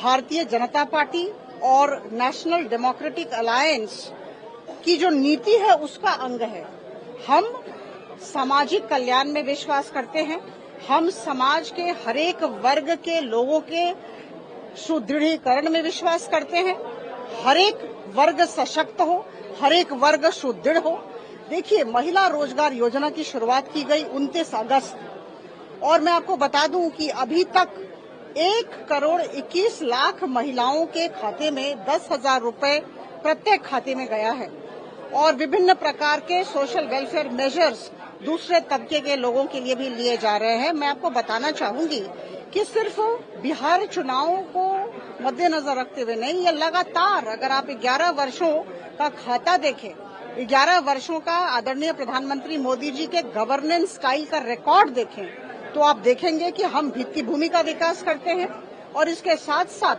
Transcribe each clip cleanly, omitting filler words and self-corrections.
Bharatiya Janata party और national democratic alliance की जो नीति है उसका अंग है। हम सामाजिक कल्याण में विश्वास करते हैं। हम समाज के हरेक वर्ग के लोगों के सुदृढ़ीकरण में विश्वास करते हैं। हरेक वर्ग सशक्त हो, हरेक वर्ग सुदृढ़ हो। देखिए, महिला रोजगार योजना की शुरुआत की गई 29 अगस्त और मैं आपको बता दूं कि अभी तक 1,21,00,000 महिलाओं के खाते में 10,000 रुपए प्रत्येक खाते में गया है और विभिन्न प्रकार के सोशल वेलफेयर मेजर्स दूसरे तबके के लोगों के लिए भी लिए जा रहे हैं। मैं आपको बताना चाहूंगी कि सिर्फ बिहार चुनावों को मद्देनजर रखते हुए नहीं, ये लगातार अगर आप 11 वर्षों का खाता देखें, 11 वर्षों का आदरणीय प्रधानमंत्री मोदी जी के गवर्नेंस स्टाइल का रिकॉर्ड देखें तो आप देखेंगे कि हम भित्तिभूमि का विकास करते हैं और इसके साथ साथ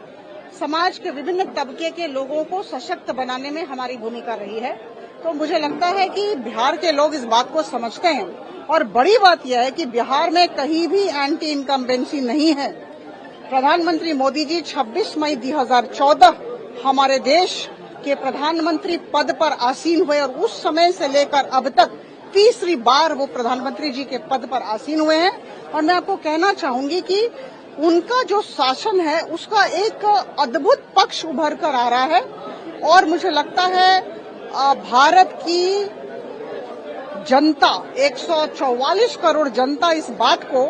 समाज के विभिन्न तबके के लोगों को सशक्त बनाने में हमारी भूमिका रही है। तो मुझे लगता है कि बिहार के लोग इस बात को समझते हैं और बड़ी बात यह है कि बिहार में कहीं भी एंटी इनकम्बेंसी नहीं है। प्रधानमंत्री मोदी जी 26 मई 2014 हमारे देश के प्रधानमंत्री पद पर आसीन हुए और उस समय से लेकर अब तक तीसरी बार वो प्रधानमंत्री जी के पद पर आसीन हुए हैं और मैं आपको कहना चाहूंगी कि उनका जो शासन है उसका एक अद्भुत पक्ष उभर कर आ रहा है और मुझे लगता है भारत की जनता 144 करोड़ जनता इस बात को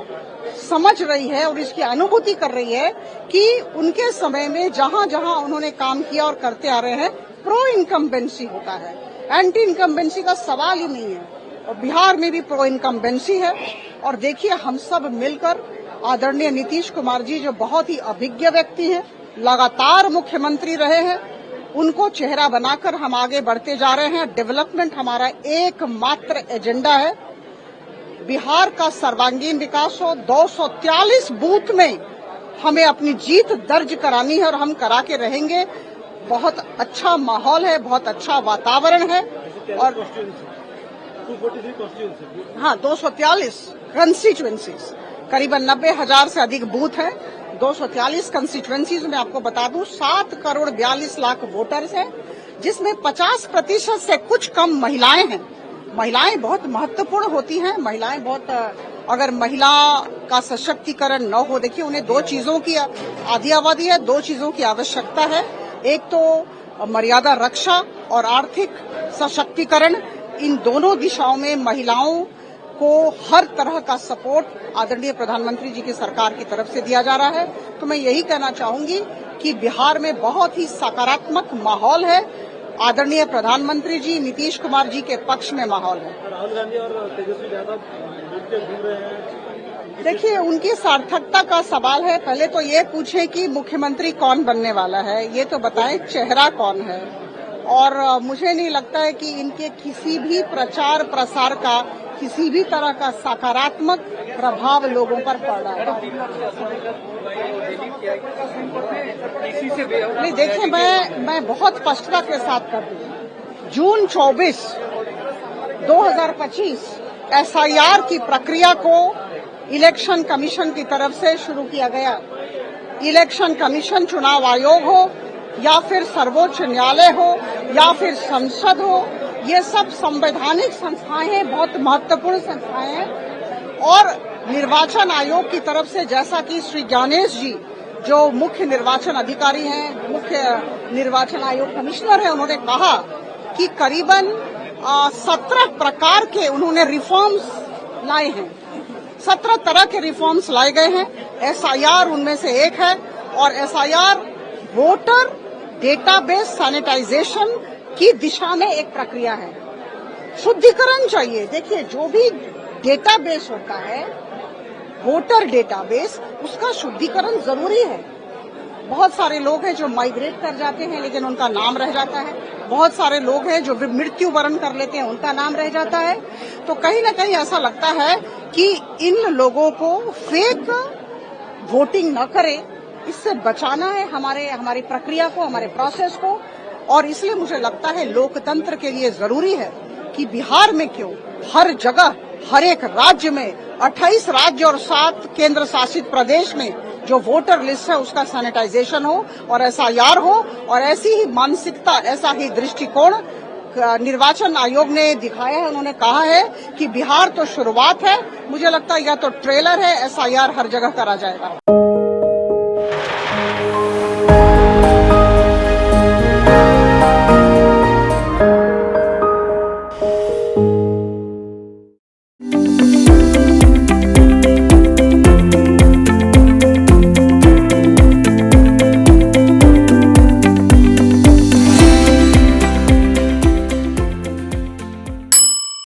समझ रही है और इसकी अनुभूति कर रही है कि उनके समय में जहां जहां उन्होंने काम किया और करते आ रहे हैं प्रो इनकम्बेंसी होता है, एंटी इनकम्बेंसी का सवाल ही नहीं है और बिहार में भी प्रो इनकम्बेंसी है। और देखिए, हम सब मिलकर आदरणीय नीतीश कुमार जी जो बहुत ही अभिज्ञ व्यक्ति हैं, लगातार मुख्यमंत्री रहे हैं, उनको चेहरा बनाकर हम आगे बढ़ते जा रहे हैं। डेवलपमेंट हमारा एकमात्र एजेंडा है। बिहार का सर्वांगीण विकास हो। 243 बूथ में हमें अपनी जीत दर्ज करानी है और हम करा के रहेंगे। बहुत अच्छा माहौल है, बहुत अच्छा वातावरण है और 243 कंस्टिट्यूएंसीज, करीबन 90,000 से अधिक बूथ हैं। 243 कंस्टिट्यूएंसीज में आपको बता दूं 7,42,00,000 वोटर्स हैं, जिसमें 50% से कुछ कम महिलाएं हैं। महिलाएं बहुत महत्वपूर्ण होती हैं। महिलाएं बहुत, अगर महिला का सशक्तिकरण न हो, देखिए उन्हें दो चीजों की आदि आबादी है, दो चीजों की आवश्यकता है। एक तो मर्यादा रक्षा और आर्थिक सशक्तिकरण। इन दोनों दिशाओं में महिलाओं को हर तरह का सपोर्ट आदरणीय प्रधानमंत्री जी की सरकार की तरफ से दिया जा रहा है। तो मैं यही कहना चाहूंगी कि बिहार में बहुत ही सकारात्मक माहौल है। आदरणीय प्रधानमंत्री जी नीतीश कुमार जी के पक्ष में माहौल है। राहुल गांधी और तेजस्वी यादव घूम रहे हैं। देखिए, उनकी सार्थकता का सवाल है। पहले तो ये पूछें कि मुख्यमंत्री कौन बनने वाला है, ये तो बताएं चेहरा कौन है। और मुझे नहीं लगता है कि इनके किसी भी प्रचार प्रसार का किसी भी तरह का सकारात्मक प्रभाव लोगों पर पड़ रहा है। नहीं, देखिए, मैं बहुत स्पष्टता के साथ कर दूं, जून 24, 2025 SIR की प्रक्रिया को इलेक्शन कमीशन की तरफ से शुरू किया गया। इलेक्शन कमीशन, चुनाव आयोग हो या फिर सर्वोच्च न्यायालय हो या फिर संसद हो, ये सब संवैधानिक संस्थाएं हैं, बहुत महत्वपूर्ण संस्थाएं हैं। और निर्वाचन आयोग की तरफ से, जैसा कि श्री ज्ञानेश जी जो मुख्य निर्वाचन अधिकारी हैं, मुख्य निर्वाचन आयोग कमिश्नर हैं, उन्होंने कहा कि करीबन 17 प्रकार के उन्होंने रिफॉर्म्स लाए हैं। 17 तरह के रिफॉर्म्स लाए गए हैं। SIR उनमें से एक है और SIR वोटर डेटाबेस सैनिटाइजेशन की दिशा में एक प्रक्रिया है। शुद्धिकरण चाहिए। देखिए, जो भी डेटाबेस होता है, वोटर डेटाबेस, उसका शुद्धिकरण जरूरी है। बहुत सारे लोग हैं जो माइग्रेट कर जाते हैं लेकिन उनका नाम रह जाता है। बहुत सारे लोग हैं जो मृत्यु वरण कर लेते हैं, उनका नाम रह जाता है। तो कहीं न कहीं ऐसा लगता है कि इन लोगों को फेक वोटिंग न करें, इससे बचाना है हमारी प्रक्रिया को, हमारे प्रोसेस को। और इसलिए मुझे लगता है लोकतंत्र के लिए जरूरी है कि बिहार में क्यों, हर जगह, हर एक राज्य में, 28 राज्य और 7 केंद्र शासित प्रदेश में जो वोटर लिस्ट है उसका सैनिटाइजेशन हो और SIR हो, और ऐसी ही मानसिकता, ऐसा ही दृष्टिकोण निर्वाचन आयोग ने दिखाया है। उन्होंने कहा है कि बिहार तो शुरुआत है, मुझे लगता है यह तो ट्रेलर है, SIR हर जगह करा जाएगा।